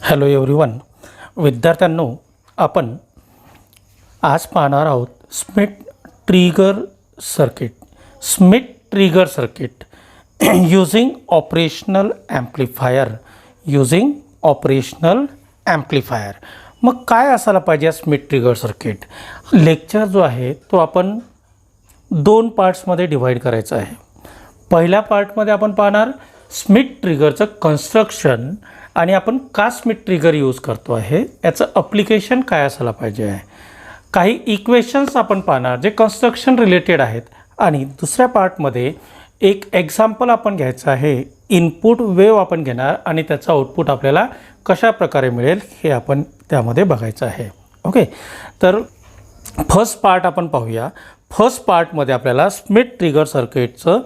Hello everyone. विद्यार्थ्यांनो, आपण आज पाहणार आहोत Schmitt trigger circuit. Schmitt trigger circuit using operational amplifier. मग काय असायला पाहिजे स्मिथ ट्रिगर सर्किट? लेक्चर जो आहे तो आपण दोन पार्ट्समध्ये डिवाइड करायचा आहे. पहिल्या पार्टमध्ये आपण पाहणार स्मिथ ट्रिगरचं कन्स्ट्रक्शन आणि आपण का स्मिथ ट्रिगर यूज करतो आहे याचं अप्लिकेशन काय असायला पाहिजे आहे. काही इक्वेशन्स आपण पाहणार जे कन्स्ट्रक्शन रिलेटेड आहेत. आणि दुसऱ्या पार्टमध्ये एक एक्झाम्पल आपण घ्यायचं आहे. इनपुट वेव्ह आपण घेणार आणि त्याचा आउटपुट आपल्याला कशा प्रकारे मिळेल हे आपण त्यामध्ये बघायचं आहे. ओके, तर फर्स्ट पार्ट आपण पाहूया. फर्स्ट पार्टमध्ये आपल्याला स्मिथ ट्रिगर सर्किटचं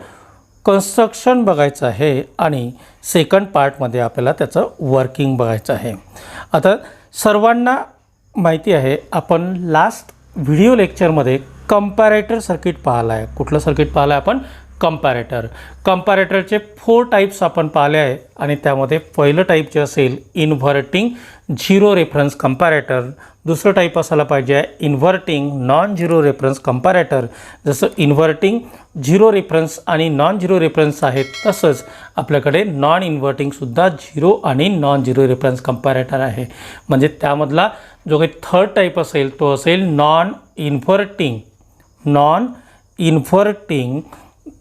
कन्स्ट्रक्शन बघायचं आहे आणि सेकंड पार्टमध्ये आपल्याला त्याचं वर्किंग बघायचं आहे. आता सर्वांना माहिती आहे, आपण लास्ट व्हिडिओ लेक्चरमध्ये कंपॅरेटर सर्किट पाहिलं आहे. कुठलं सर्किट पाहिलं आहे आपण? कंपॅरेटरचे 4 टाईप्स आपण पाहिले आहे. आणि त्यामध्ये पहिलं टाईप जे असेल इन्व्हर्टिंग झिरो रेफरन्स कंपॅरेटर. दुसरं टाईप असायला पाहिजे inverting non zero reference comparator. जसं इन्व्हर्टिंग झिरो रेफरन्स आणि नॉन झिरो रेफरन्स आहेत, तसंच आपल्याकडे नॉन इन्व्हर्टिंगसुद्धा झिरो आणि नॉन झिरो रेफरन्स कंपॅरेटर आहे. म्हणजे त्यामधला जो काही थर्ड टाईप असेल तो असेल non inverting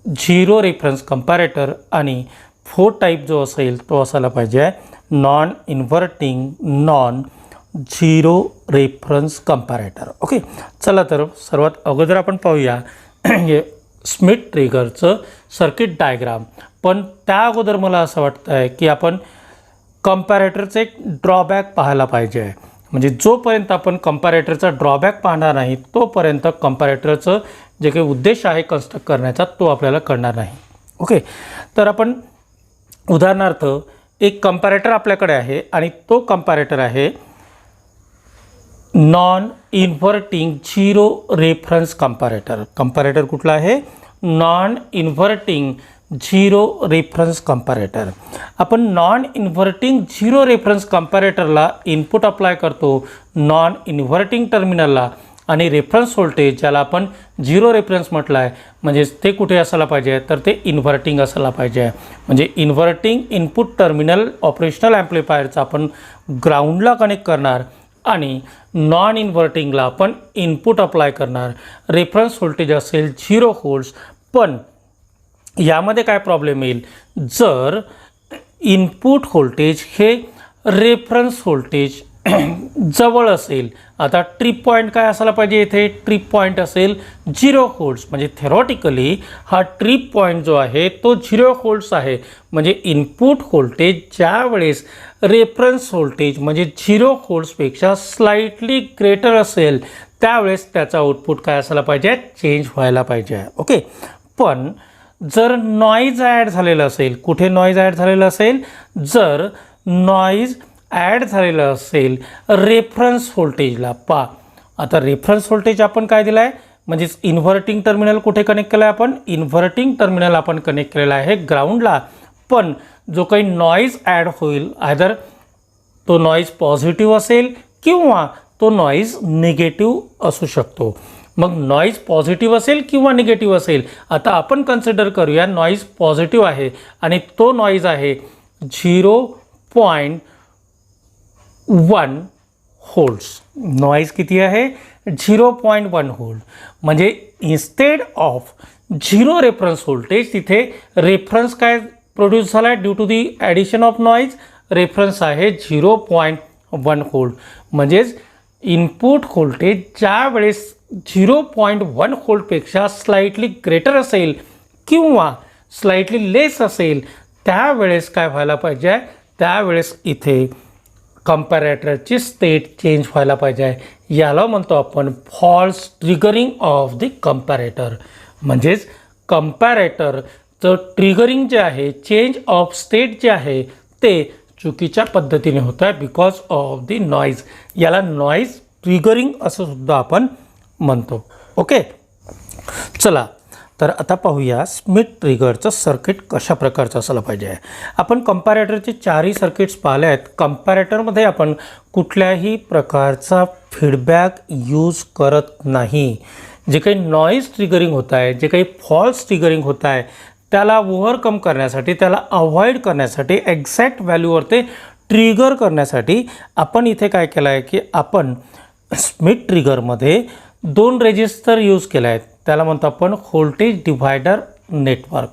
zero reference comparator. आणि फोर्थ टाईप जो असेल तो असायला पाहिजे non inverting non zero reference comparator. Okay, चला तर सर्वात अगोदर आपण पाहूया हे स्मिथ ट्रिगरचं सर्किट डायग्राम. पण त्या अगोदर मला असं वाटतं आहे की आपण कंपॅरेटरचं एक ड्रॉबॅक पाहायला पाहिजे आहे. म्हणजे जोपर्यंत आपण कंपॅरेटरचा ड्रॉबॅक पाहणार नाही तोपर्यंत कंपॅरेटरचं जे काही उद्देश आहे कन्स्ट्रक्ट करण्याचा तो आपल्याला कळणार नाही. ओके, तर आपण उदाहरणार्थ एक कंपॅरेटर आपल्याकडे आहे आणि तो कंपॅरेटर आहे non inverting zero reference comparator. Comparator कुठला आहे? Non inverting zero reference comparator. आपण नॉन इन्व्हर्टिंग झिरो रेफरन्स कंपॅरेटरला इनपुट अप्लाय करतो नॉन इन्व्हर्टिंग टर्मिनलला. आणि रेफरन्स व्होल्टेज ज्याला आपण झिरो रेफरन्स म्हटलं आहे म्हणजे ते कुठे असायला पाहिजे? तर ते इन्व्हर्टिंग असायला पाहिजे. म्हणजे इन्व्हर्टिंग इनपुट टर्मिनल ऑपरेशनल ॲम्प्लिफायरचा आपण ग्राउंडला कनेक्ट करणार आणि नॉन इन्व्हर्टिंगला आपण इनपुट अप्लाय करणार. रेफरन्स व्होल्टेज असेल 0 व्होल्ट्स. पण यामध्ये काय प्रॉब्लेम येईल? जर इनपुट व्होल्टेज हे रेफरन्स व्होल्टेज जवळ असेल. आता ट्रिप पॉईंट काय असायला पाहिजे? इथे ट्रिप पॉईंट असेल 0 व्होल्ट्स. म्हणजे थेरॉटिकली हा ट्रिप पॉईंट जो आहे तो 0 व्होल्ट्स आहे. म्हणजे इनपुट व्होल्टेज ज्या वेळेस रेफरन्स व्होल्टेज म्हणजे 0 व्होल्ट्सपेक्षा स्लाइटली ग्रेटर असेल त्यावेळेस त्याचा आउटपुट काय असायला पाहिजे? चेंज व्हायला पाहिजे. ओके, पण जर नॉईज ॲड झालेलं असेल, कुठे नॉईज ॲड झालेलं असेल? जर नॉईज ॲड झालेलं असेल रेफरन्स व्होल्टेजला. आता रेफरन्स व्होल्टेज आपण काय दिला आहे? म्हणजेच इन्व्हर्टिंग टर्मिनल कुठे कनेक्ट केलं आहे आपण? इन्व्हर्टिंग टर्मिनल आपण कनेक्ट केलेला आहे ग्राउंडला. पण जो काही नॉईज ॲड होईल आयदर तो नॉईज पॉझिटिव्ह असेल किंवा तो नॉईज निगेटिव्ह असू शकतो. मग नॉईज पॉझिटिव्ह असेल किंवा निगेटिव्ह असेल. आता आपण कन्सिडर करूया नॉईज पॉझिटिव्ह आहे आणि तो नॉईज आहे 0.1 व्होल्ट्स. नॉईज किती आहे? 0.1 व्होल्ट. म्हणजे instead of zero reference voltage तिथे रेफरन्स काय प्रोड्यूस झाला आहे due to the addition of noise? Reference आहे 0.1 व्होल्ट. म्हणजेच इनपुट व्होल्टेज ज्या वेळेस 0.1 व्होल्टपेक्षा स्लाइटली ग्रेटर असेल किंवा स्लाइटली लेस असेल त्यावेळेस काय व्हायला पाहिजे? त्यावेळेस इथे कंपॅरेटरची स्टेट चेंज व्हायला पाहिजे. याला म्हणतो आपण false triggering of the comparator. म्हणजेच कंपॅरेटरचं ट्रिगरिंग जे आहे, चेंज ऑफ स्टेट जे आहे ते चुकीच्या पद्धतीने होतं आहे बिकॉज ऑफ द नॉईज. याला नॉईज ट्रिगरिंग असं सुद्धा आपण म्हणतो. ओके, चला तर आता पाहूया स्मिथ ट्रिगरचं सर्किट कशा प्रकारचं असलं पाहिजे. आपण कंपॅरेटरचे चारही सर्किट्स पाहिले आहेत. कंपॅरेटरमध्ये आपण कुठल्याही प्रकारचा फीडबॅक यूज करत नाही. जे काही नॉईज ट्रिगरिंग होत आहे, जे काही फॉल्स ट्रिगरिंग होत आहे, त्याला ओव्हरकम करण्यासाठी, त्याला अवॉइड करण्यासाठी, एक्झॅक्ट व्हॅल्यूवर ते ट्रिगर करण्यासाठी आपण इथे काय केलं आहे की आपण स्मिथ ट्रिगरमध्ये 2 रेजिस्टर यूज केले आहेत. त्याला म्हणतो आपण voltage divider network.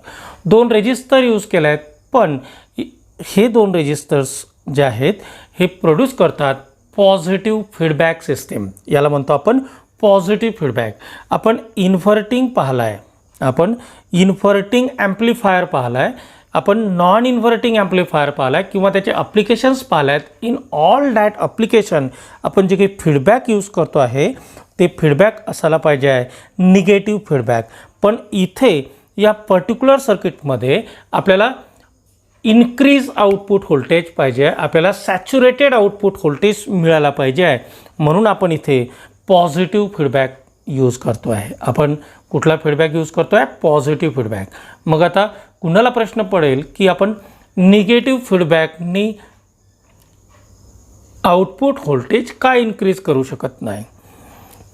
2 resistor use केले आहेत, पण हे 2 रेजिस्टर्स जे आहेत हे प्रोड्यूस करतात पॉझिटिव्ह फीडबॅक सिस्टीम. याला म्हणतो आपण पॉझिटिव्ह फीडबॅक. आपण इन्व्हर्टिंग पाहिलं आहे, आपण इन्व्हर्टिंग ॲम्प्लिफायर पाहिलं आहे, आपण नॉन इन्व्हर्टिंग ॲम्प्लिफायर पाहिला आहे किंवा त्याचे ॲप्लिकेशन्स पाहिले आहेत. इन ऑल दॅट ॲप्लिकेशन आपण जे काही फीडबॅक यूज करतो आहे ते फीडबॅक असायला पाहिजे आहे निगेटिव्ह फीडबॅक. पण इथे या पर्टिक्युलर सर्किटमध्ये आपल्याला इन्क्रीज आउटपुट व्होल्टेज पाहिजे आहे, आपल्याला सॅच्युरेटेड आउटपुट व्होल्टेज मिळायला पाहिजे आहे. म्हणून आपण इथे पॉझिटिव्ह फीडबॅक यूज करतो आहे. आपण कुठला फीडबॅक यूज करतो आहे? Positive feedback. मग आता कुणाला प्रश्न पडेल की आपण निगेटिव्ह फीडबॅकनी आउटपुट व्होल्टेज का इन्क्रीज करू शकत नाही?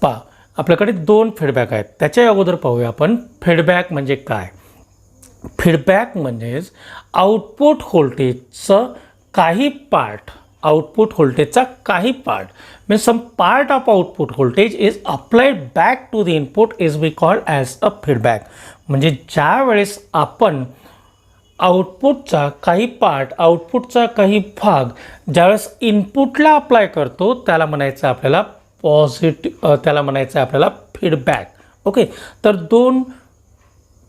पहा, आपल्याकडे 2 फीडबॅक आहेत. त्याच्या अगोदर पाहूया आपण फीडबॅक म्हणजे काय. फीडबॅक म्हणजेच आउटपुट व्होल्टेजचं काही पार्ट, आउटपुट व्होल्टेजचा काही part means some part of output voltage is applied back to the input is we call as a feedback. म्हणजे ज्या वेळेस आपण आउटपुटचा काही पार्ट, आउटपुटचा काही भाग ज्यावेळेस इनपुटला अप्लाय करतो त्याला म्हणायचं आपल्याला पॉझिटिव्ह, त्याला म्हणायचं आपल्याला फीडबॅक. ओके, तर 2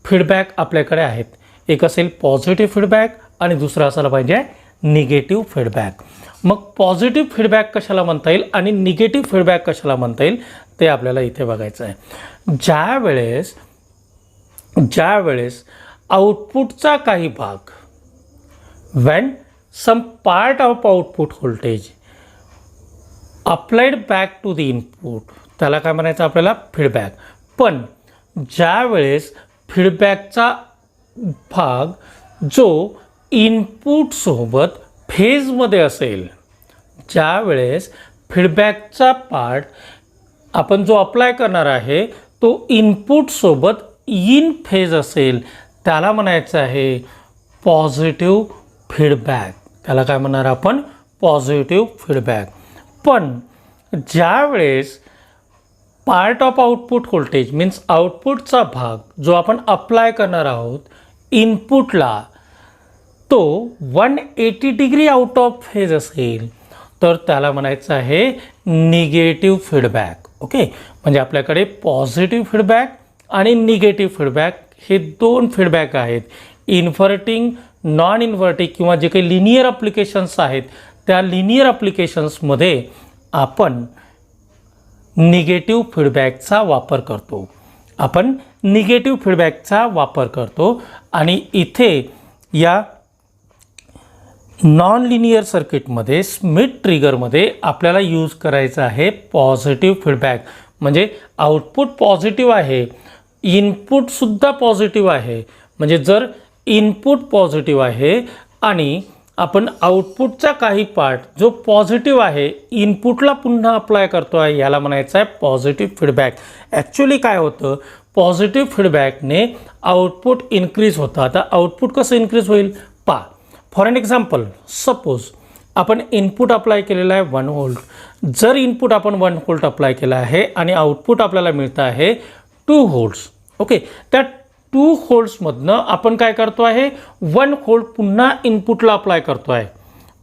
फीडबॅक आपल्याकडे आहेत. एक असेल पॉझिटिव्ह फीडबॅक आणि दुसरा असायला पाहिजे निगेटिव्ह फीडबॅक. मग पॉझिटिव्ह फीडबॅक कशाला म्हणता येईल आणि निगेटिव्ह फीडबॅक कशाला म्हणता येईल ते आपल्याला इथे बघायचं आहे. ज्यावेळेस आउटपुटचा काही भाग, when some part of output voltage applied back to the input, त्याला काय म्हणायचं आपल्याला? फीडबॅक. पण ज्यावेळेस फीडबॅकचा भाग जो इनपुटसोबत फेजमध्ये असेल, ज्यावेळेस फीडबॅकचा पार्ट आपण जो अप्लाय करणार आहे तो इनपुटसोबत इन फेज असेल, त्याला म्हणायचं आहे पॉझिटिव्ह फीडबॅक. त्याला काय म्हणणार आपण? Positive feedback. पण ज्यावेळेस part of output voltage means आउटपुटचा भाग जो आपण अप्लाय करणार आहोत इनपुटला तो 180 डिग्री आउट ऑफ फेज असेल तर त्याला म्हणायचं आहे निगेटिव्ह फीडबॅक. ओके, म्हणजे आपल्याकडे पॉझिटिव्ह फीडबॅक आणि निगेटिव्ह फीडबॅक हे 2 फीडबॅक आहेत. इन्व्हर्टिंग, नॉन इन्व्हर्टिंग किंवा जे काही लिनियर ॲप्लिकेशन्स आहेत त्या लिनियर ॲप्लिकेशन्समध्ये आपण निगेटिव्ह फीडबॅकचा वापर करतो. आपण निगेटिव्ह फीडबॅकचा वापर करतो आणि इथे या नॉन लिनियर सर्किटमध्ये स्मिथ ट्रिगरमध्ये आपल्याला यूज करायचं आहे पॉझिटिव्ह फीडबॅक. म्हणजे आउटपुट पॉझिटिव्ह आहे, इनपुटसुद्धा पॉझिटिव्ह आहे. म्हणजे जर इनपुट पॉझिटिव्ह आहे आणि आपण आउटपुटचा काही पार्ट जो पॉझिटिव्ह आहे इनपुटला पुन्हा अप्लाय करतो आहे याला म्हणायचं आहे पॉझिटिव्ह फीडबॅक. ॲक्च्युली काय होतं, पॉझिटिव्ह फीडबॅकने आउटपुट इन्क्रीज होतं. आता आउटपुट कसं इन्क्रीज होईल पहा. फॉर एन एक्झाम्पल, सपोज आपण इनपुट अप्लाय केलेला आहे 1 व्होल्ट. जर इनपुट आपण 1 व्होल्ट अप्लाय केला आहे आणि आउटपुट आपल्याला मिळतं आहे 2 व्होल्ट्स. ओके, त्या 2 व्होल्ट्समधनं आपण काय करतो आहे 1 व्होल्ट पुन्हा इनपुटला अप्लाय करतो आहे.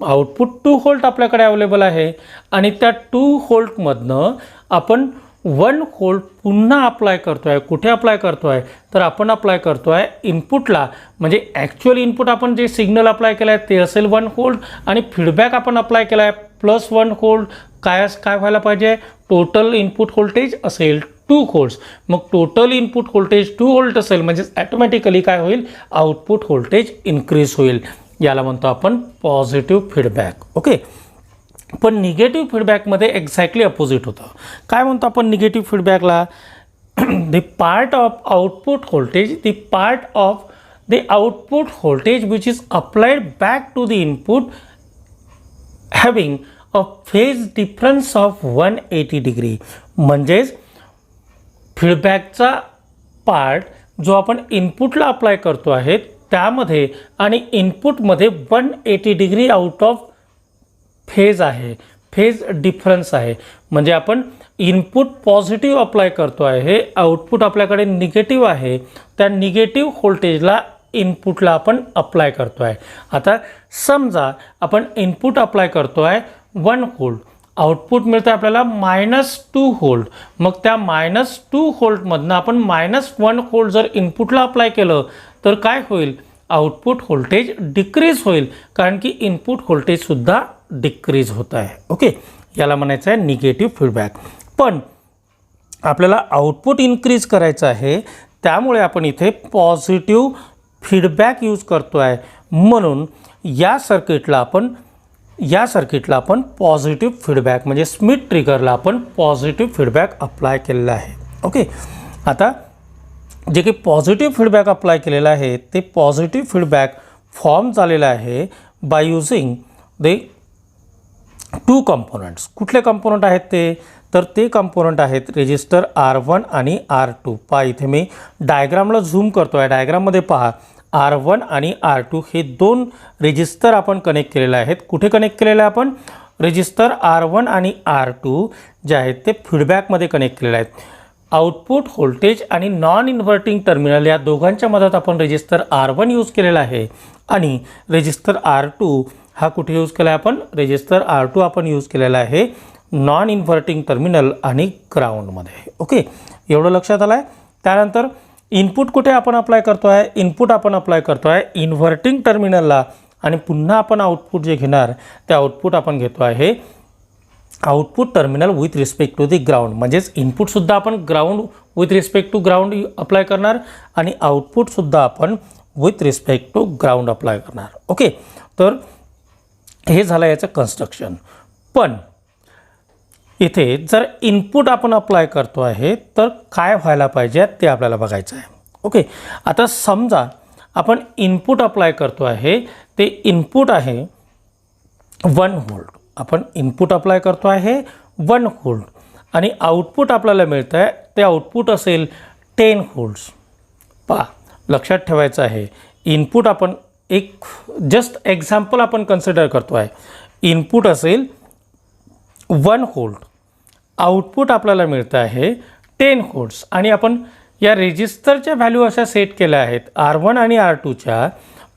आउटपुट 2 व्होल्ट आपल्याकडे अवेलेबल आहे आणि त्या 2 व्होल्टमधनं आपण 1 व्होल्ट पुन्हा अप्लाय करतो आहे. कुठे अप्लाय करतो आहे तर आपण अप्लाय करतो आहे इनपुटला. म्हणजे ॲक्च्युअल इनपुट आपण जे सिग्नल अप्लाय केलं आहे ते असेल 1 व्होल्ट आणि फीडबॅक आपण अप्लाय केला आहे +1 व्होल्ट. काय व्हायला पाहिजे? टोटल इनपुट व्होल्टेज असेल 2 व्होल्ट्स. मग टोटल इनपुट व्होल्टेज 2 व्होल्ट असेल म्हणजे ॲटोमॅटिकली काय होईल? आउटपुट व्होल्टेज इन्क्रीज होईल. याला म्हणतो आपण पॉझिटिव्ह फीडबॅक. ओके, पण निगेटिव्ह फीडबॅकमध्ये एक्झॅक्टली अपोजिट होतं. काय म्हणतो आपण negative फीडबॅकला? the part of output voltage, the part of the output voltage which is applied back to the input having a phase difference of 180 degree. म्हणजेच फीडबॅकचा part जो आपण इनपुटला अप्लाय करतो आहे त्यामध्ये आणि इनपुटमध्ये 180 डिग्री आउट ऑफ फेज आहे, फेज डिफरन्स आहे. म्हणजे आपण इनपुट पॉझिटिव्ह अप्लाय करतो आहे, आउटपुट आपल्याकडे निगेटिव्ह आहे, त्या निगेटिव्ह व्होल्टेजला इनपुटला आपण अप्लाय करतो आहे. आता समजा आपण इनपुट अप्लाय करतो आहे 1 व्होल्ट, आउटपुट मिळतं आपल्याला -2 व्होल्ट. मग त्या -2 व्होल्टमधनं आपण -1 व्होल्ट जर इनपुटला अप्लाय केलं तर काय होईल, आउटपुट व्होल्टेज डिक्रीज होईल, कारण की इनपुट व्होल्टेजसुद्धा डिक्रीज होत आहे. ओके, याला म्हणायचं आहे निगेटिव्ह फीडबॅक. पण आपल्याला आउटपुट इन्क्रीज करायचं आहे, त्यामुळे आपण इथे पॉझिटिव्ह फीडबॅक यूज करतो आहे. म्हणून या सर्किटला आपण पॉझिटिव्ह फीडबॅक म्हणजे स्मिथ ट्रिगरला आपण पॉझिटिव्ह फीडबॅक अप्लाय केलेला आहे. ओके, आता जे काही पॉझिटिव्ह फीडबॅक अप्लाय केलेलं आहे ते पॉझिटिव्ह फीडबॅक फॉर्म झालेलं आहे बाय युझिंग द 2 कंपोनंट्स. कुठले कंपोनंट आहेत ते, तर ते कंपोनंट आहेत रेजिस्टर R1 आणि R2. पहा इथे मी डायग्रामला झूम करतो आहे, डायग्राममध्ये पहा R1 आणि R2 हे 2 रेजिस्टर आपण कनेक्ट केलेले आहेत. कुठे कनेक्ट केलेले आपण, रेजिस्टर R1 आणि R2 जे आहेत ते फीडबॅकमध्ये कनेक्ट केलेले आहेत. आउटपुट व्होल्टेज आणि नॉन इन्व्हर्टिंग टर्मिनल या दोघांच्या मधात आपण रेजिस्टर R1 यूज केलेला आहे आणि रेजिस्टर R2 हा कुठे यूज केला आहे आपण, रेजिस्टर R2 आपण यूज केलेला आहे नॉन इन्व्हर्टिंग टर्मिनल आणि ग्राउंडमध्ये. ओके, एवढं लक्षात आलं आहे. त्यानंतर इनपुट कुठे आपण अप्लाय करतो आहे, इनपुट आपण अप्लाय करतो आहे इन्व्हर्टिंग टर्मिनलला आणि पुन्हा आपण आउटपुट जे घेणार ते आउटपुट आपण घेतो आहे output terminal with respect to the ground. म्हणजेच इनपुटसुद्धा आपण ground with respect to ground apply करणार आणि आउटपुटसुद्धा आपण with respect to ground apply करणार. ओके, तर हे झालं याचं कन्स्ट्रक्शन. पण इथे जर इनपुट आपण अप्लाय करतो आहे तर काय व्हायला पाहिजे ते आपल्याला बघायचं आहे. ओके, आता समजा आपण इनपुट अप्लाय करतो आहे, ते इनपुट आहे 1 व्होल्ट. आपण इनपुट अप्लाय करतो आहे 1 व्होल्ट आणि आउटपुट आपल्याला मिळतं आहे ते आउटपुट असेल 10 व्होल्ट्स. पहा, लक्षात ठेवायचं आहे, इनपुट आपण एक जस्ट एक्झाम्पल आपण कन्सिडर करतो आहे. इनपुट असेल 1 व्होल्ट, आउटपुट आपल्याला मिळतं आहे 10 व्होल्ट्स आणि आपण या रेजिस्टरच्या व्हॅल्यू अशा सेट केल्या आहेत R1 आणि R2च्या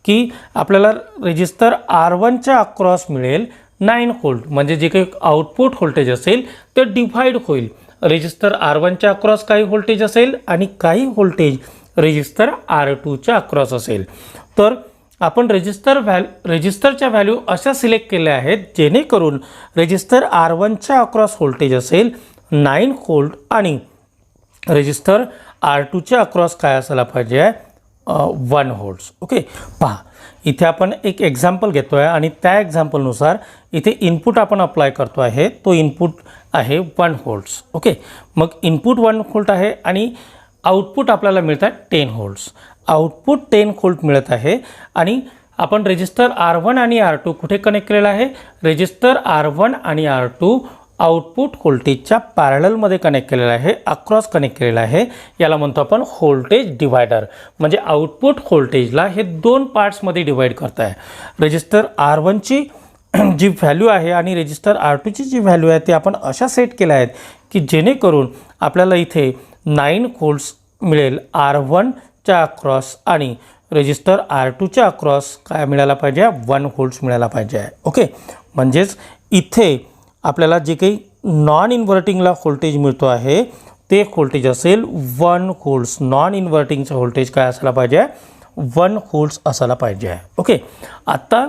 की आपल्याला रेजिस्टर R1च्या अक्रॉस मिळेल 9 व्होल्ट. म्हणजे जे काही आउटपुट व्होल्टेज असेल ते डिव्हाइड होईल. रेजिस्टर R1च्या अक्रॉस काही व्होल्टेज असेल आणि काही व्होल्टेज रेजिस्टर R2च्या अक्रॉस असेल. तर आपण रेजिस्टरच्या व्हॅल्यू अशा सिलेक्ट केल्या आहेत जेणेकरून रेजिस्टर R1च्या अक्रॉस व्होल्टेज असेल 9 व्होल्ट आणि रेजिस्टर R2च्या अक्रॉस काय असायला पाहिजे 1 व्होल्ट्स. ओके, पहा इथे आपण एक एक्झाम्पल घेतो आहे आणि त्या एक्झाम्पलनुसार इथे इनपुट आपण अप्लाय करतो आहे, तो इनपुट आहे 1 व्होल्ट्स. ओके, मग इनपुट 1 व्होल्ट आहे आणि आउटपुट आपल्याला मिळतात 10 व्होल्ट्स. आउटपुट 10 व्होल्ट मिळत आहे आणि आपण रेजिस्टर R1 आणि R2 कुठे कनेक्ट केलेला आहे, रेजिस्टर R1 आणि R2 आउटपुट व्होल्टेजच्या पॅरललमध्ये कनेक्ट केलेला आहे, अक्रॉस कनेक्ट केलेला आहे. याला म्हणतो आपण व्होल्टेज डिवायडर. म्हणजे आउटपुट व्होल्टेजला हे 2 पार्ट्समध्ये डिवाइड करत आहे. रेजिस्टर R1ची जी व्हॅल्यू आहे आणि रेजिस्टर R2ची जी व्हॅल्यू आहे ती आपण अशा सेट केल्या आहेत की जेणेकरून आपल्याला इथे 9 व्होल्ट्स मिळेल R1च्या अक्रॉस आणि रेजिस्टर R2च्या अक्रॉस काय मिळायला पाहिजे 1 व्होल्ट्स मिळायला पाहिजे. ओके, म्हणजेच इथे आपल्याला जे काही नॉन इन्व्हर्टिंगला व्होल्टेज मिळतो आहे ते व्होल्टेज असेल 1 व्होल्ट्स. नॉन इन्व्हर्टिंगचं व्होल्टेज काय असायला पाहिजे 1 व्होल्ट्स असायला पाहिजे. ओके, आता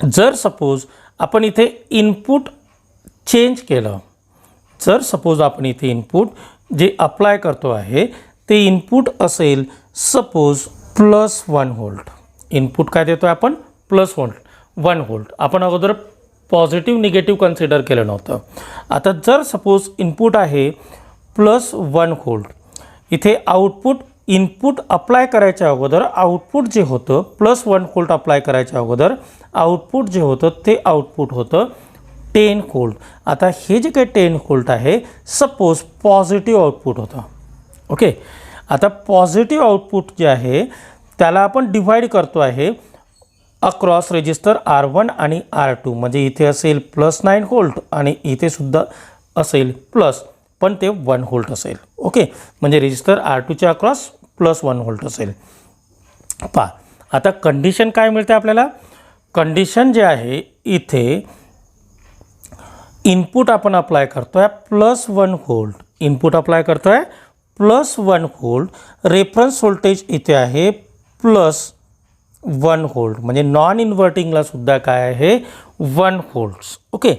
जर सपोज आपण इथे इनपुट चेंज केलं, जर सपोज आपण इथे इनपुट जे अप्लाय करतो आहे ते इनपुट असेल सपोज +1 व्होल्ट. इनपुट काय देतो आहे आपण +1 व्होल्ट. आपण अगोदर पॉझिटिव्ह निगेटिव्ह कन्सिडर केलं नव्हतं. आता जर सपोज इनपुट आहे +1 व्होल्ट. इथे आउटपुट इनपुट अप्लाय करायच्या अगोदर आउटपुट जे होतं +1 व्होल्ट अप्लाय करायच्या अगोदर आउटपुट जे होतं ते आउटपुट होतं 10 व्होल्ट. आता हे जे काही 10 व्होल्ट आहे सपोज पॉझिटिव्ह आउटपुट होतं. ओके, आता पॉझिटिव्ह आउटपुट जे आहे त्याला आपण डिवाइड करतो आहे अक्रॉस रेजिस्टर R1 आणि R2. म्हणजे इथे असेल +9 व्होल्ट आणि इथे सुद्धा असेल प्लस, पण ते 1 व्होल्ट असेल. ओके, म्हणजे रेजिस्टर R2च्या अक्रॉस +1 व्होल्ट असेल. पहा आता कंडिशन काय मिळते आपल्याला. कंडिशन जे आहे इथे इनपुट आपण अप्लाय करतो आहे +1 व्होल्ट. इनपुट अप्लाय करतो आहे +1 व्होल्ट. रेफरन्स व्होल्टेज इथे आहे +1 व्होल्ट. म्हणजे नॉन इन्व्हर्टिंगला सुद्धा काय आहे 1 व्होल्ट्स. ओके,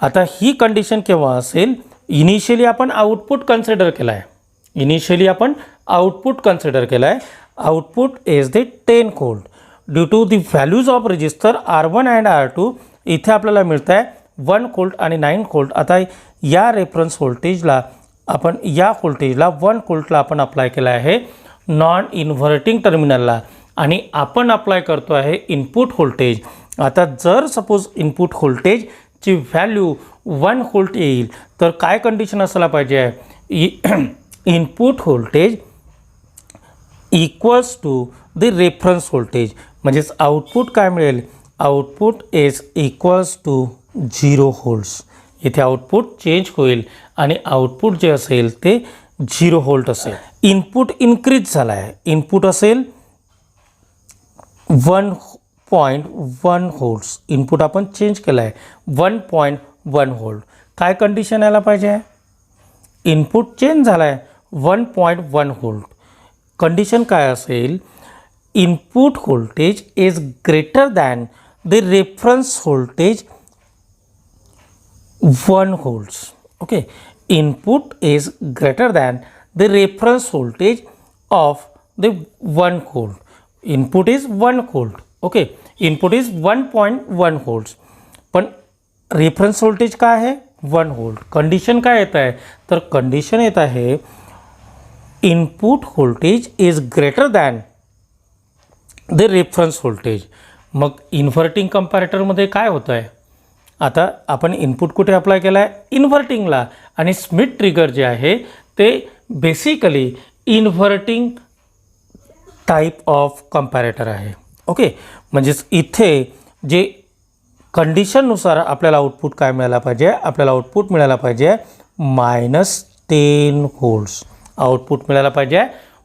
आता ही कंडिशन केव्हा असेल. इनिशियली आपण आउटपुट कन्सिडर केला आहे. इनिशियली आपण आउटपुट कन्सिडर केला आहे. Output is the 10 volt. Due to the values of resistor R1 and R2 इथे आपल्याला मिळतं आहे 1 व्होल्ट आणि 9 व्होल्ट. आता या रेफरन्स व्होल्टेजला आपण या व्होल्टेजला 1 व्होल्टला आपण अप्लाय केला आहे नॉन इन्व्हर्टिंग टर्मिनलला आणि आपण अप्लाय करतो आहे इनपुट व्होल्टेज. आता जर सपोज इनपुट व्होल्टेजची व्हॅल्यू 1 व्होल्ट येईल तर काय कंडिशन असायला पाहिजे. Input voltage equals to the reference voltage. म्हणजेच आउटपुट काय मिळेल. Output is equals to 0 volts. इथे आउटपुट चेंज होईल आणि आउटपुट जे असेल ते 0 व्होल्ट असेल. इनपुट इन्क्रीज झाला आहे. इनपुट असेल 1.1 व्होल्ट्स. इनपुट आपण चेंज केलं आहे 1.1 व्होल्ट. काय कंडिशन यायला पाहिजे. इनपुट चेंज झाला आहे 1.1 व्होल्ट. कंडिशन काय असेल. Input voltage is greater than the reference voltage 1 volts. Okay, input is greater than the reference voltage of the 1 volt. Input is 1 volt. Okay, input is 1.1 volts. पण reference voltage काय आहे 1 volt. Condition काय येत आहे तर condition येत आहे input voltage is greater than the reference voltage. मग इन्व्हर्टिंग कंपॅरेटरमध्ये काय होतं आहे. आता आपण इनपुट कुठे अप्लाय केला आहे इन्व्हर्टिंगला आणि स्मिथ ट्रिगर जे आहे ते basically inverting type of comparator आहे. ओके, म्हणजेच इथे जे कंडिशननुसार आपल्याला आउटपुट काय मिळायला पाहिजे. आपल्याला आउटपुट मिळायला पाहिजे -10 व्होल्ट्स. आउटपुट मिळायला पाहिजे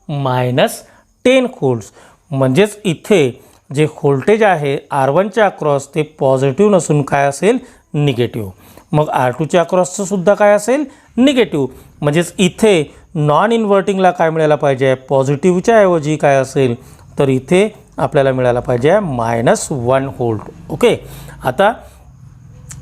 -10 व्होल्ट्स. म्हणजेच इथे जे व्होल्टेज आहे R1च्या अक्रॉस ते पॉझिटिव्ह नसून काय असेल निगेटिव्ह. मग R2च्या अक्रॉसचं सुद्धा काय असेल निगेटिव्ह. म्हणजेच इथे नॉन इन्व्हर्टिंगला काय मिळायला पाहिजे पॉझिटिव्हच्या ऐवजी काय असेल तर इथे आपल्याला मिळायला पाहिजे -1 व्होल्ट. ओके, आता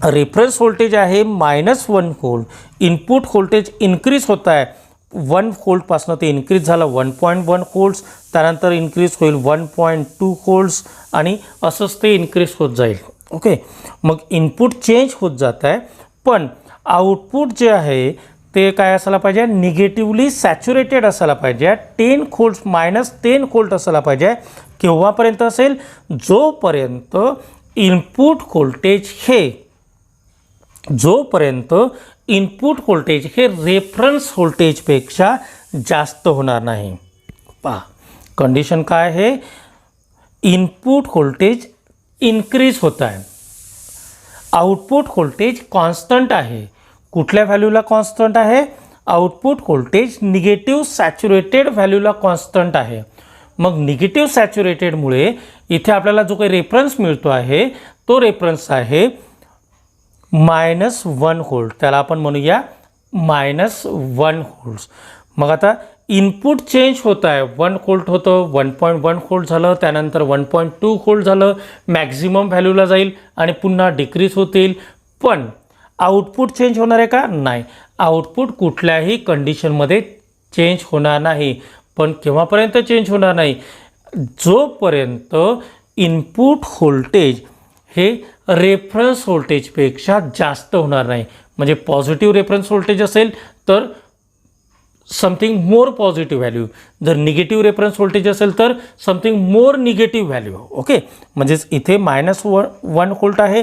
रेफरन्स व्होल्टेज आहे -1 व्होल्ट. इनपुट व्होल्टेज इन्क्रीज होत आहे 1 व्होल्टपासून ते इन्क्रीज झालं 1.1 व्होल्ट्स. त्यानंतर इन्क्रीज होईल 1.2 व्होल्ट्स आणि असंच ते इन्क्रीज होत जाईल. ओके, मग इनपुट चेंज होत जात आहे पण आउटपुट जे आहे ते काय असायला पाहिजे निगेटिव्हली सॅच्युरेटेड असायला पाहिजे. 10 व्होल्ट्स -10 व्होल्ट असायला पाहिजे. केव्हापर्यंत असेल जोपर्यंत इनपुट व्होल्टेज हे रेफरन्स व्होल्टेजपेक्षा जास्त होणार नाही. पहा कंडिशन काय आहे इनपुट व्होल्टेज इन्क्रीज होत आहे. आउटपुट व्होल्टेज कॉन्स्टंट आहे. कुठल्या व्हॅल्यूला कॉन्स्टंट आहे आउटपुट व्होल्टेज निगेटिव्ह सॅच्युरेटेड व्हॅल्यूला कॉन्स्टंट आहे. मग निगेटिव्ह सॅच्युरेटेडमुळे इथे आपल्याला जो काही रेफरन्स मिळतो आहे तो रेफरन्स आहे -1 व्होल्ट. त्याला आपण म्हणूया -1 व्होल्ट्स. मग आता इनपुट चेंज होत आहे 1 व्होल्ट होतं 1.1 व्होल्ट झालं त्यानंतर 1.2 व्होल्ट झालं मॅक्झिमम व्हॅल्यूला जाईल आणि पुन्हा डिक्रीज होतील. पण आउटपुट चेंज होणार आहे का नाही. आउटपुट कुठल्याही कंडिशनमध्ये चेंज होणार नाही. पण केव्हापर्यंत चेंज होणार नाही जोपर्यंत इनपुट व्होल्टेज हे रेफरन्स व्होल्टेजपेक्षा जास्त होणार नाही. म्हणजे पॉझिटिव्ह रेफरन्स व्होल्टेज असेल तर समथिंग मोर पॉझिटिव्ह व्हॅल्यू, जर निगेटिव्ह रेफरन्स व्होल्टेज असेल तर something more negative value. Okay, म्हणजेच इथे -1 व्होल्ट आहे.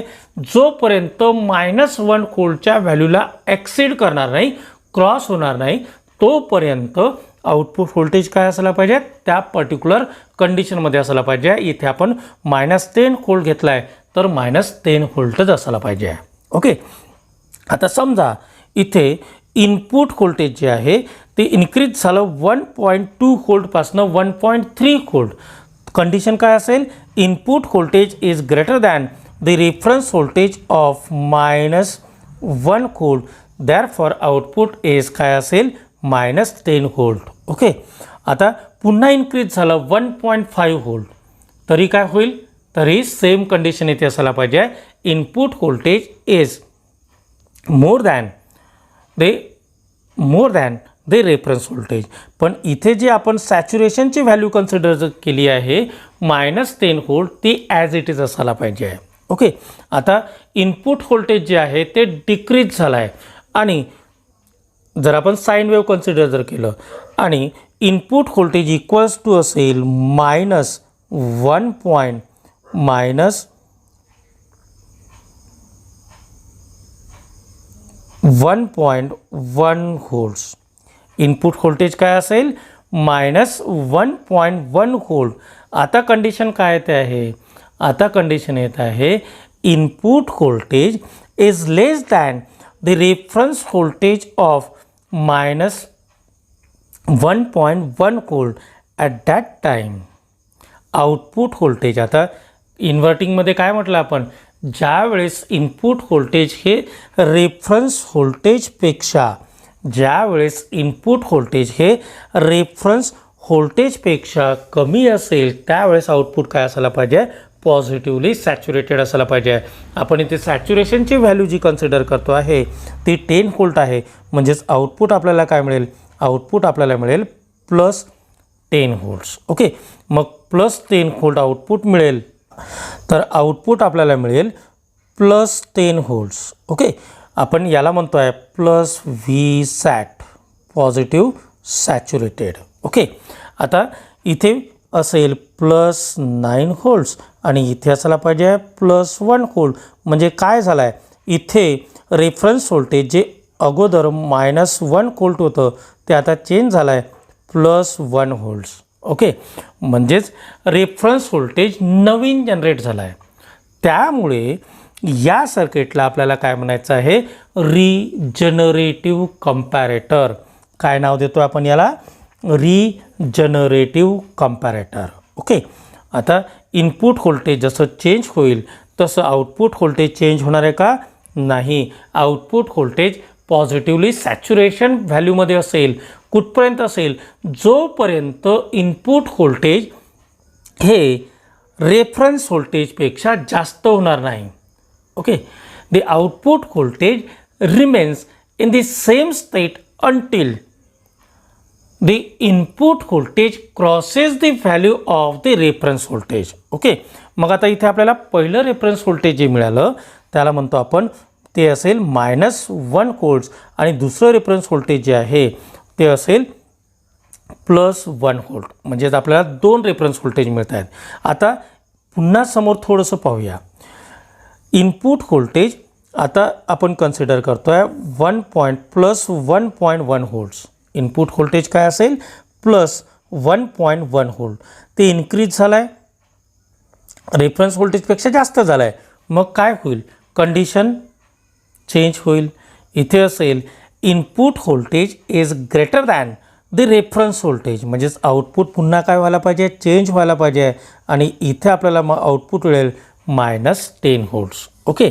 जोपर्यंत -1 व्होल्टच्या व्हॅल्यूला एक्सीड करणार नाही, क्रॉस होणार नाही, तोपर्यंत आउटपुट व्होल्टेज काय असायला पाहिजे, त्या पर्टिक्युलर कंडिशनमध्ये असायला पाहिजे. इथे आपण -10 व्होल्ट घेतला आहे तर -10 व्होल्टच असायला पाहिजे. ओके, आता समजा इथे इनपुट व्होल्टेज जे आहे ते इन्क्रीज झालं 1.2 व्होल्टपासून 1.3 व्होल्ट. कंडिशन काय असेल, input voltage is greater than the reference voltage of -1 volt, therefore output is काय असेल, -10 व्होल्ट. ओके, आता पुन्हा इन्क्रीज झालं 1.5 व्होल्ट, तरी काय होईल, तरी सेम कंडिशन इथे असायला पाहिजे, input voltage is more than the reference voltage. पण इथे जे आपण सॅच्युरेशनची व्हॅल्यू कन्सिडर केली आहे -10 व्होल्ट, ती ॲज इट इज असायला पाहिजे. ओके, आता इनपुट व्होल्टेज जे आहे ते डिक्रीज झालं आहे आणि जर आपण साईन वेव्ह कन्सिडर जर केलं आणि इनपुट व्होल्टेज इक्वल्स टू असेल -1.1 व्होल्ट्स. इनपुट व्होल्टेज काय असेल, -1.1 व्होल्ट. आता कंडिशन काय येते आहे, आता कंडिशन येत आहे input voltage is less than the reference voltage of -1.1 volt. At that time output voltage, आता इन्व्हर्टिंगमध्ये काय म्हटलं आपण, ज्या वेळेस इनपुट व्होल्टेज हे रेफरन्स व्होल्टेजपेक्षा, ज्या वेळेस इनपुट व्होल्टेज हे रेफरन्स व्होल्टेजपेक्षा कमी असेल त्यावेळेस आउटपुट काय असायला पाहिजे, पॉझिटिव्हली सॅच्युरेटेड असायला पाहिजे. आपण इथे सॅच्युरेशनची व्हॅल्यू जी कन्सिडर करतो आहे ती 10 व्होल्ट आहे. म्हणजेच आउटपुट आपल्याला काय मिळेल, आउटपुट आपल्याला मिळेल +10 व्होल्ट्स. ओके, मग +10 व्होल्ट आउटपुट मिळेल, तर आउटपुट आपल्याला मिळेल +10 व्होल्ट्स. ओके, आपण याला म्हणतो आहे +VSAT, पॉझिटिव्ह सॅच्युरेटेड. ओके, आता इथे असेल +9 व्होल्ट्स आणि इथे असायला पाहिजे +1 व्होल्ट. म्हणजे काय झालं आहे, इथे रेफरन्स व्होल्टेज जे अगोदर -1 व्होल्ट होतं ते आता चेंज झालं आहे +1 व्होल्ट्स. ओके, म्हणजेच रेफरन्स व्होल्टेज नवीन जनरेट झाला आहे. त्यामुळे या सर्किटला आपल्याला काय म्हणायचं आहे, रिजनरेटिव्ह कंपॅरेटर. काय नाव देतो आपण याला, रिजनरेटिव्ह कंपॅरेटर. ओके, आता इनपुट व्होल्टेज जसं चेंज होईल तसं आउटपुट व्होल्टेज चेंज होणार आहे का, नाही. आउटपुट व्होल्टेज पॉझिटिव्हली सॅच्युरेशन व्हॅल्यूमध्ये असेल. कुठपर्यंत असेल, जोपर्यंत इनपुट व्होल्टेज हे रेफरन्स व्होल्टेजपेक्षा जास्त होणार नाही. Okay, the output voltage remains in the same state until the input voltage crosses the value of the reference voltage. Okay, मग आता इथे आपल्याला पहिलं रेफरन्स व्होल्टेज जे मिळालं त्याला म्हणतो आपण, ते असेल -1 व्होल्ट्स आणि दुसरं रेफरन्स व्होल्टेज जे आहे ते असेल +1 व्होल्ट. म्हणजेच आपल्याला 2 रेफरन्स व्होल्टेज मिळत आहेत. आता पुन्हा समोर थोडंसं पाहूया. इनपुट व्होल्टेज आता आपण कन्सिडर करतो आहे +1.1 व्होल्ट्स. इनपुट व्होल्टेज काय असेल, +1.1 व्होल्ट. ते इन्क्रीज झालं आहे, रेफरन्स व्होल्टेजपेक्षा जास्त झालं आहे. मग काय होईल, कंडिशन चेंज होईल. इथे असेल input voltage is greater than the reference voltage. म्हणजेच आउटपुट पुन्हा काय व्हायला पाहिजे, चेंज व्हायला पाहिजे. आणि इथे आपल्याला मग आउटपुट मिळेल -10 व्होल्ट्स. ओके,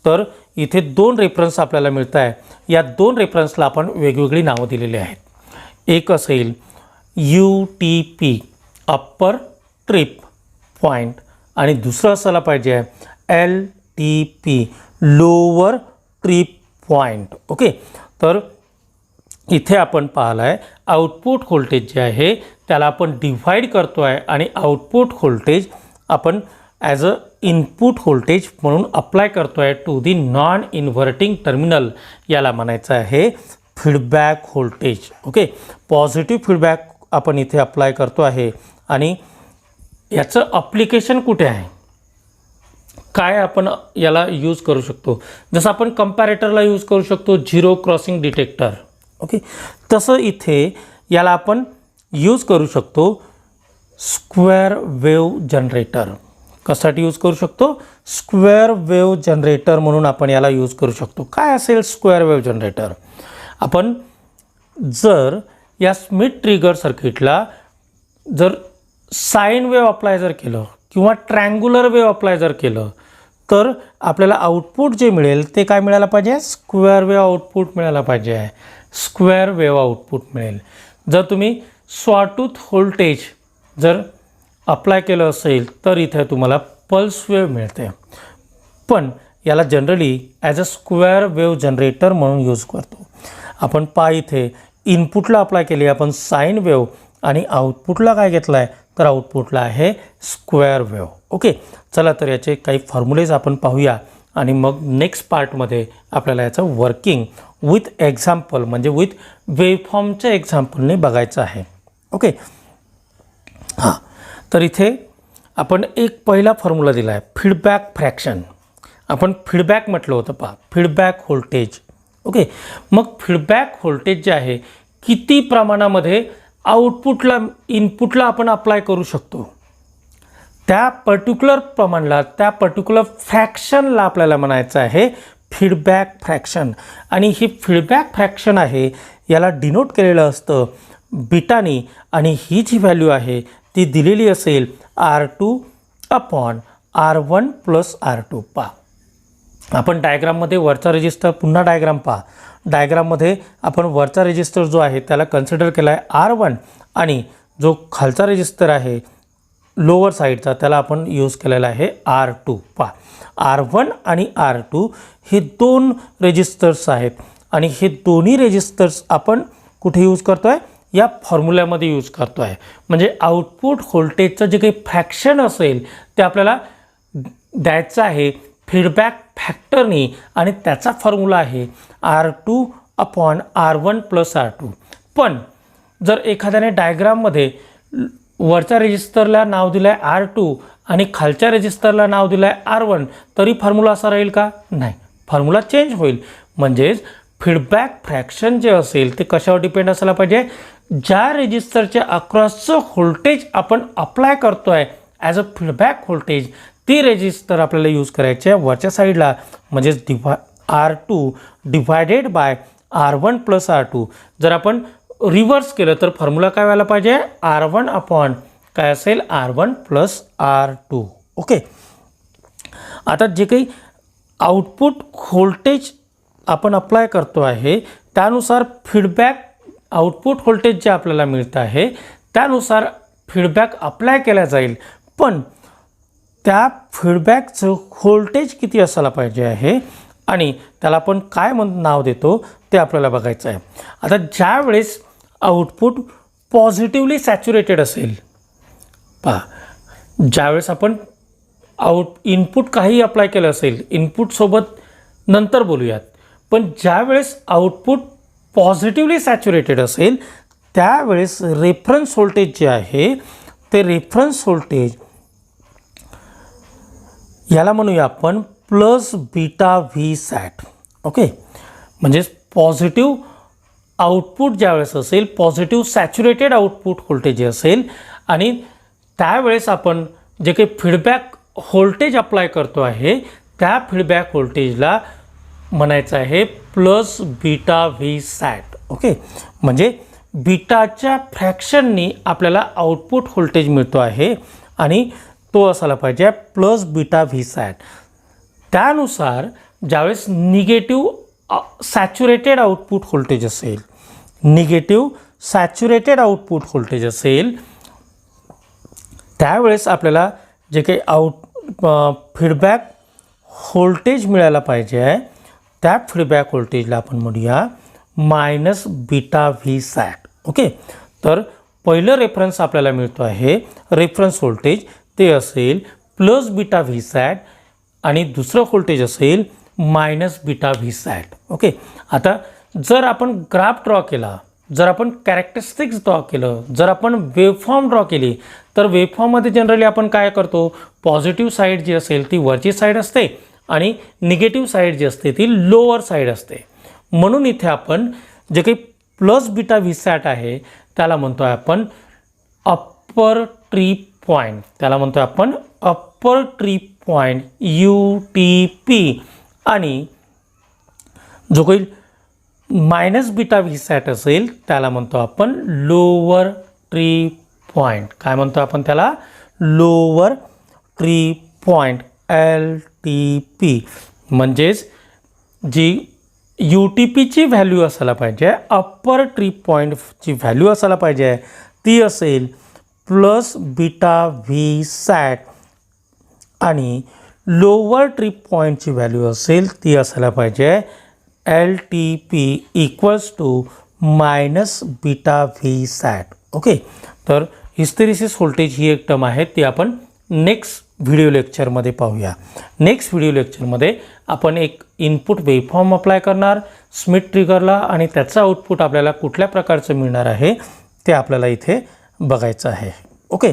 तर इथे 2 रेफरन्स आपल्याला मिळत आहे. या 2 रेफरन्सला आपण वेगवेगळी नावं दिलेली आहेत. एक असेल UTP, अप्पर ट्रिप पॉईंट, आणि दुसरं असायला पाहिजे LTP, lower trip point. Okay, तर इथे आपण पाहिलं आहे आउटपुट व्होल्टेज जे आहे त्याला आपण डिव्हाइड करतो आहे आणि आउटपुट व्होल्टेज आपण ॲज अ इनपुट व्होल्टेज म्हणून अप्लाय करतो आहे to the non inverting terminal. याला म्हणायचं आहे feedback voltage. Okay, positive feedback आपण इथे अप्लाय करतो आहे. आणि याचं अप्लिकेशन कुठे आहे, काय आपण याला यूज करू शकतो, जसं आपण कंपॅरेटरला यूज करू शकतो झिरो क्रॉसिंग डिटेक्टर. ओके, तसं इथे याला आपण यूज करू शकतो स्क्वेअर वेव्ह जनरेटर. कशासाठी यूज करू शकतो, स्क्वेअर वेव्ह जनरेटर म्हणून आपण याला यूज करू शकतो. काय असेल स्क्वेअर वेव्ह जनरेटर, आपण जर या स्मिथ ट्रिगर सर्किटला जर साइन वेव्ह अप्लाय जर केलं किंवा ट्रँग्युलर वेव्ह अप्लाय जर केलं तर आपल्याला आउटपुट जे मिळेल ते काय मिळायला पाहिजे, स्क्वेअर वेव्ह आउटपुट मिळायला पाहिजे आहे. स्क्वेअर वेव्ह आउटपुट मिळेल. जर तुम्ही सॉटूथ व्होल्टेज जर अप्लाय केलं असेल तर इथे तुम्हाला पल्स वेव्ह मिळते. पण याला generally as a square wave generator म्हणून यूज करतो आपण. इथे इनपुटला अप्लाय केली आपण साइन वेव्ह आणि आउटपुटला काय घेतलं आहे तर आउटपुटला आहे स्क्वेअर वेव्ह. ओके, चला तर याचे काही फॉर्म्युलेज आपण पाहूया आणि मग नेक्स्ट पार्टमध्ये आपल्याला याचं वर्किंग विथ एक्झाम्पल म्हणजे विथ वेव्हफॉर्मच्या एक्झाम्पलने बघायचं आहे. ओके, हां, तर इथे आपण एक पहिला फॉर्म्युला दिला आहे फीडबॅक फ्रॅक्शन. आपण फीडबॅक म्हटलं होतं फीडबॅक व्होल्टेज. ओके, मग फीडबॅक व्होल्टेज जे आहे किती प्रमाणामध्ये आउटपुटला इनपुटला आपण अप्लाय करू शकतो, त्या पर्टिक्युलर प्रमाणाला त्या पर्टिक्युलर फ्रॅक्शनला आपल्याला म्हणायचं आहे फीडबॅक फ्रॅक्शन. आणि ही फीडबॅक फ्रॅक्शन आहे याला डिनोट केलेलं असतं बीटानी. आणि ही जी व्हॅल्यू आहे ती दिलेली असेल R2/R1 + R2. आपण डायग्राममध्ये वरचा रेजिस्टर पुन्हा डायग्राम डायग्राममध्ये आपण वरचा रेजिस्टर जो आहे त्याला कन्सिडर केला आहे R1 आणि जो खालचा रेजिस्टर आहे लोअर साईडचा त्याला आपण यूज केलेला आहे R2. R1 आणि R2 हे दोन रेजिस्टर्स आहेत आणि हे दोन्ही रेजिस्टर्स आपण कुठे यूज करतो आहे, या फॉर्म्युल्यामध्ये यूज करतो आहे. म्हणजे आउटपुट व्होल्टेजचं जे काही फ्रॅक्शन असेल ते आपल्याला द्यायचं आहे फीडबॅक फॅक्टरनी आणि त्याचा फॉर्म्युला आहे R2/R1 + R2. पण जर एखाद्याने डायग्राममध्ये वरच्या रेजिस्टरला नाव दिलं आहे R2 आणि खालच्या रेजिस्टरला नाव दिलं आहे R1 तरी फॉर्म्युला असा राहील का, नाही, फॉर्म्युला चेंज होईल. म्हणजेच फीडबॅक फ्रॅक्शन जे असेल ते कशावर डिपेंड असायला पाहिजे, ज्या रेजिस्टरच्या अक्रॉसचं व्होल्टेज आपण अप्लाय करतो आहे ॲज अ फीडबॅक व्होल्टेज ती रेजिस्टर आपल्याला यूज करायचे आहे वरच्या साईडला. म्हणजेच R2 divided by R1 + R2. जर आपण रिव्हर्स केलं तर फॉर्म्युला काय व्हायला पाहिजे, R1 काय असेल R1 + R2. ओके, आता जे काही आउटपुट व्होल्टेज आपण अप्लाय करतो आहे त्यानुसार फीडबॅक आउटपुट व्होल्टेज जे आपल्याला मिळतं आहे त्यानुसार फीडबॅक अप्लाय केला जाईल. पण त्या फीडबॅकचं व्होल्टेज किती असायला पाहिजे आहे आणि त्याला आपण काय नाव देतो ते आपल्याला बघायचं आहे. आता ज्या वेळेस आउटपुट पॉझिटिव्हली सॅच्युरेटेड असेल, ज्यावेळेस आपण इनपुट काही अप्लाय केलं असेल, इनपुटसोबत नंतर बोलूयात, पण ज्यावेळेस आउटपुट पॉझिटिव्हली सॅच्युरेटेड असेल त्यावेळेस रेफरन्स व्होल्टेज जे आहे ते रेफरन्स व्होल्टेज याला म्हणूया आपण +βV_SAT. ओके, म्हणजेच पॉझिटिव्ह आउटपुट ज्यावेळेस असेल, पॉझिटिव्ह सॅच्युरेटेड आउटपुट व्होल्टेज जे असेल आणि त्यावेळेस आपण जे काही फीडबॅक व्होल्टेज अप्लाय करतो आहे त्या फीडबॅक व्होल्टेजला म्हणायचं आहे +βV_SAT. ओके, म्हणजे बीटाच्या फ्रॅक्शननी आपल्याला आउटपुट व्होल्टेज मिळतो आहे आणि तो असायला पाहिजे +βV_SAT. त्यानुसार ज्यावेळेस निगेटिव्ह सॅच्युरेटेड आउटपुट व्होल्टेज असेल, निगेटिव्ह सॅच्युरेटेड आउटपुट व्होल्टेज असेल त्यावेळेस आपल्याला जे काही फीडबॅक व्होल्टेज मिळायला पाहिजे आहे त्या फीडबॅक व्होल्टेजला आपण म्हणूया -βV_SAT. ओके, तर पहिलं रेफरन्स आपल्याला मिळतो आहे रेफरन्स व्होल्टेज ते असेल +βV_SAT आणि दुसरं व्होल्टेज असेल -βV_SAT. ओके, आता जर आपण ग्राफ ड्रॉ केला, जर आपण कॅरेक्टरिस्टिक्स ड्रॉ केलं, जर आपण वेवफॉर्म ड्रॉ केली, तर वेवफॉर्ममध्ये जनरली आपण काय करतो, पॉझिटिव्ह साईड जी असेल ती वरची साईड असते आणि निगेटिव्ह साईड जी असते ती लोअर साईड असते. म्हणून इथे आपण जे काही प्लस बीटा व्ही सॅट आहे त्याला म्हणतो आहे आपण अप्पर ट्री पॉईंट, त्याला म्हणतो आहे आपण अप्पर ट्री पॉईंट UTP. आणि जो काही मायनस बीटा व्ही सॅट असेल त्याला म्हणतो आपण लोअर ट्री पॉईंट. काय म्हणतो आपण त्याला, लोअर ट्री पॉईंट LTP. म्हणजेच जी UTPची व्हॅल्यू असायला पाहिजे, अप्पर ट्री पॉईंटची व्हॅल्यू असायला पाहिजे ती असेल प्लस बीटा व्ही सॅट आणि लोअर ट्री पॉईंटची व्हॅल्यू असेल ती असायला पाहिजे LTP equals to minus beta V sat. Okay, तर हिस्टेरिसिस व्होल्टेज ही एक टर्म आहे, ती आपण नेक्स्ट व्हिडिओ लेक्चरमध्ये पाहूया. नेक्स्ट व्हिडिओ लेक्चरमध्ये आपण एक इनपुट वेवफॉर्म अप्लाय करणार स्मिथ ट्रिगरला आणि त्याचं आउटपुट आपल्याला कुठल्या प्रकारचं मिळणार आहे ते आपल्याला इथे बघायचं आहे. ओके.